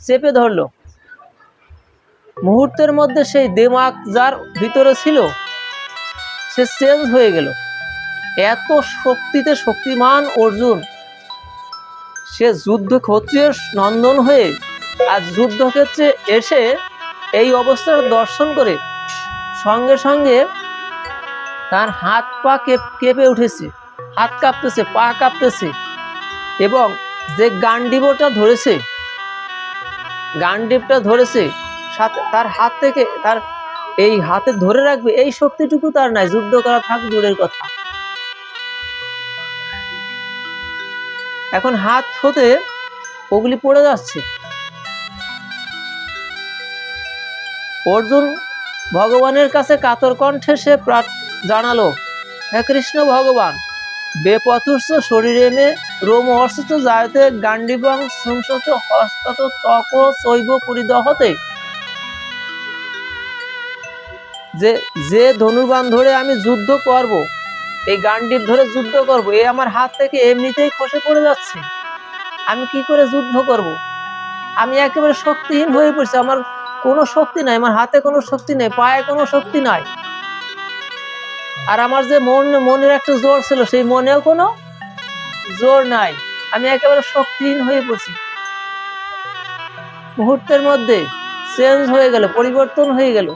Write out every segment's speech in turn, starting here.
চেপে ধরলো। মুহূর্তের মধ্যে সেই দিমাগ যার ভিতরে ছিল সে চেঞ্জ হয়ে গেল। এত শক্তিতে শক্তিমান অর্জুন, সে যুদ্ধ ক্ষত্রিয় নন্দন হয়ে আজ যুদ্ধক্ষেত্রে এসে এই অবস্থার দর্শন করে সঙ্গে সঙ্গে তার হাত পা কেঁপে উঠেছে, হাত কাঁপতেছে, পা কাঁপতেছে, এবং যে গান্ডীবটা ধরেছে সাথে তার হাত থেকে তার এই হাতে ধরে রাখবে এই শক্তিটুকু তার নাই, যুদ্ধ করা থাক দূরের কথা। এখন হাত হতে ওগুলি পড়ে যাচ্ছে। অর্জুন ভগবানের কাছে কাতর কণ্ঠে সে জানালো, হে কৃষ্ণ ভগবান, বেপথুশ্চ শরীরে মে রোম অর্ষিত জায়তে গান্ডীবং সংসত হস্তাত ত্বক চৈব পরিদহতে। যে ধনুর্বাণ ধরে আমি যুদ্ধ করব, এই গান্ডীব ধরে যুদ্ধ করব, এ আমার হাত থেকে এমনিতেই খসে পড়ে যাচ্ছে। আমি কি করে যুদ্ধ করব? আমি একেবারে শক্তিহীন হয়ে পড়ছি, আমার কোনো শক্তি নাই, আমার হাতে কোনো শক্তি নেই, পায়ে কোনো শক্তি নাই। আর আমার যে মনের একটা জোর ছিল, সেই মনেও কোনো জোর নাই, আমি একেবারে শক্তিহীন হয়ে পড়ছি। মুহূর্তের মধ্যে চেঞ্জ হয়ে গেল, পরিবর্তন হয়ে গেল।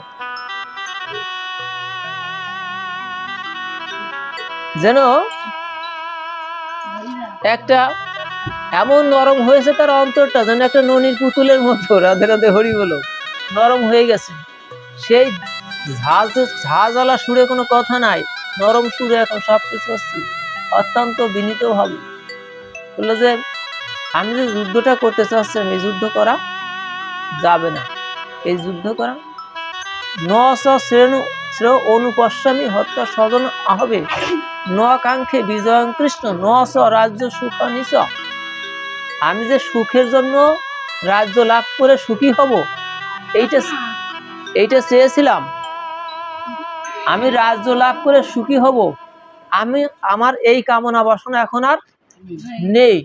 যেন একটা এমন নরম হয়েছে তার অন্তরটা, যেন একটা ননির পুতুলের মতো, রাধে রাধে হরি বলো, নরম হয়ে গেছে। সেই ঝাঁঝালা সুরে কোনো কথা নাই, নরম সুরে এখন সবকিছু হচ্ছে। অত্যন্ত বিনীত ভাবে বললো যে আমি যে যুদ্ধটা করতে চাচ্ছিলাম, এই যুদ্ধ করা যাবে না, এই যুদ্ধ করা ন শ্রেণু অনুপস্বামী হত্যা স্বজন আহবে ন কাঙ্ক্ষে বিজয়ং কৃষ্ণ ন রাজ্য সুখ নিচ। আমি যে সুখের জন্য রাজ্য লাভ করে সুখী হব, এইটা চেয়েছিলাম। আমি রাজ্য লাভ করে সুখী হব, আমার এই কামনা বাসনা এখন আর নেই।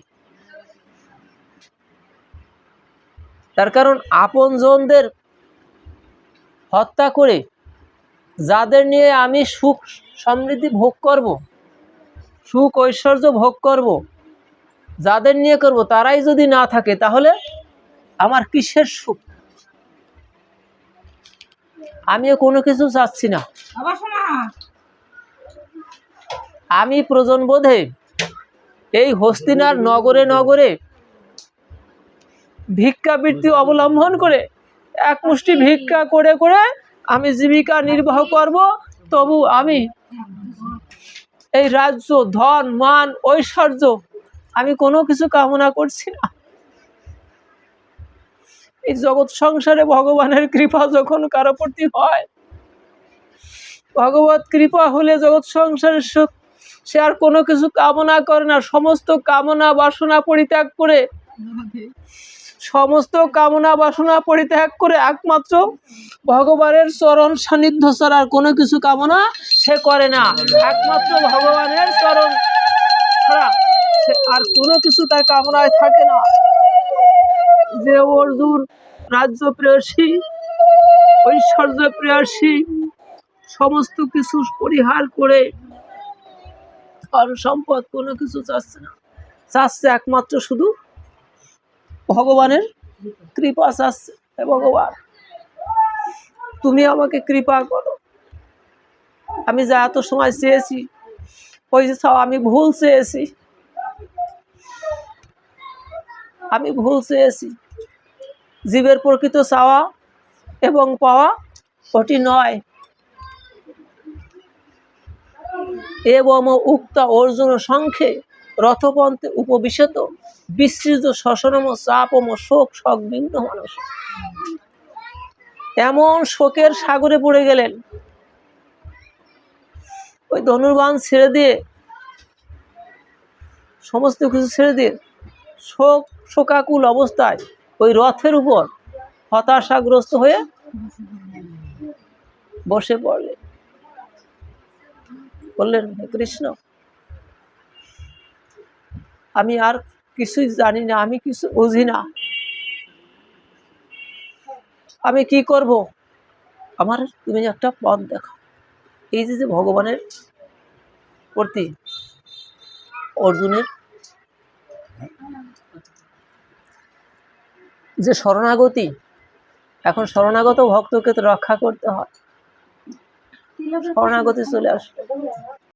তার কারণ আপনজনদের হত্যা করে যাদের নিয়ে আমি সুখ সমৃদ্ধি ভোগ করব, সুখ ঐশ্বর্য ভোগ করব, যাদের নিয়ে করব, তারাই যদি না থাকে তাহলে আমার কিসের সুখ? আমিও কোনো কিছু চাচ্ছি না। আমি প্রয়োজন বোধে এই হস্তিনার নগরে নগরে ভিক্ষাবৃত্তি অবলম্বন করে এক মুষ্টি ভিক্ষা করে করে আমি জীবিকা নির্বাহ করব, তবু আমি এই রাজ্য, ধন, মান, ঐশ্বর্য আমি কোনো কিছু কামনা করছি না। এই জগৎ সংসারে ভগবানের কৃপা যখন কারো প্রতি হয়, ভগবত কৃপা হলে জগৎ সংসারের সুখ সে আর কোনো কিছু কামনা করে না। সমস্ত কামনা বাসনা পরিত্যাগ করে, সমস্ত কামনা বাসনা পরিত্যাগ করে একমাত্র ভগবানের চরণ সান্নিধ্য ছাড়া আর কোনো কিছু কামনা সে করে না। একমাত্র ভগবানের চরণ ছাড়া সে আর কোনো কিছু তার কামনায় থাকে না। যে অর্জুন রাজ্য প্রেয়সী, ঐশ্বর্য প্রেয়সী, সমস্ত কিছু পরিহার করে ধন সম্পদ কোনো কিছু চাচ্ছে না, চাচ্ছে একমাত্র শুধু ভগবানের কৃপা চাচ্ছে। ভগবান, তুমি আমাকে কৃপা করো, আমি যা এত সময় চেয়েছি ওই যে চাও, আমি ভুল চেয়েছি, আমি ভুল চেয়েছি। জীবের প্রকৃত চাওয়া এবং পাওয়া ওটি নয়। এবং উক্ত অর্জুন সংখ্যে রথপন্থে উপবিশত বিসৃত শশনম চাপম শোক সংবিঘ্ন মানুষ। এমন শোকের সাগরে পড়ে গেলেন, ওই ধনুর্বাণ ছেড়ে দিয়ে, সমস্ত কিছু ছেড়ে দিয়ে শোকাকুল অবস্থায় ওই রথের উপর হতাশাগ্রস্ত হয়ে বসে পড়লেন। বললেন, হে কৃষ্ণ, আমি আর কিছুই জানি না, আমি কিছু বুঝি না, আমি কি করব? আমার তুমি একটা পথ দেখাও। এই যে ভগবানের প্রতি অর্জুনের যে শরণাগতি, এখন শরণাগত ভক্তকে তো রক্ষা করতে হয়, শরণাগতি চলে আসলো।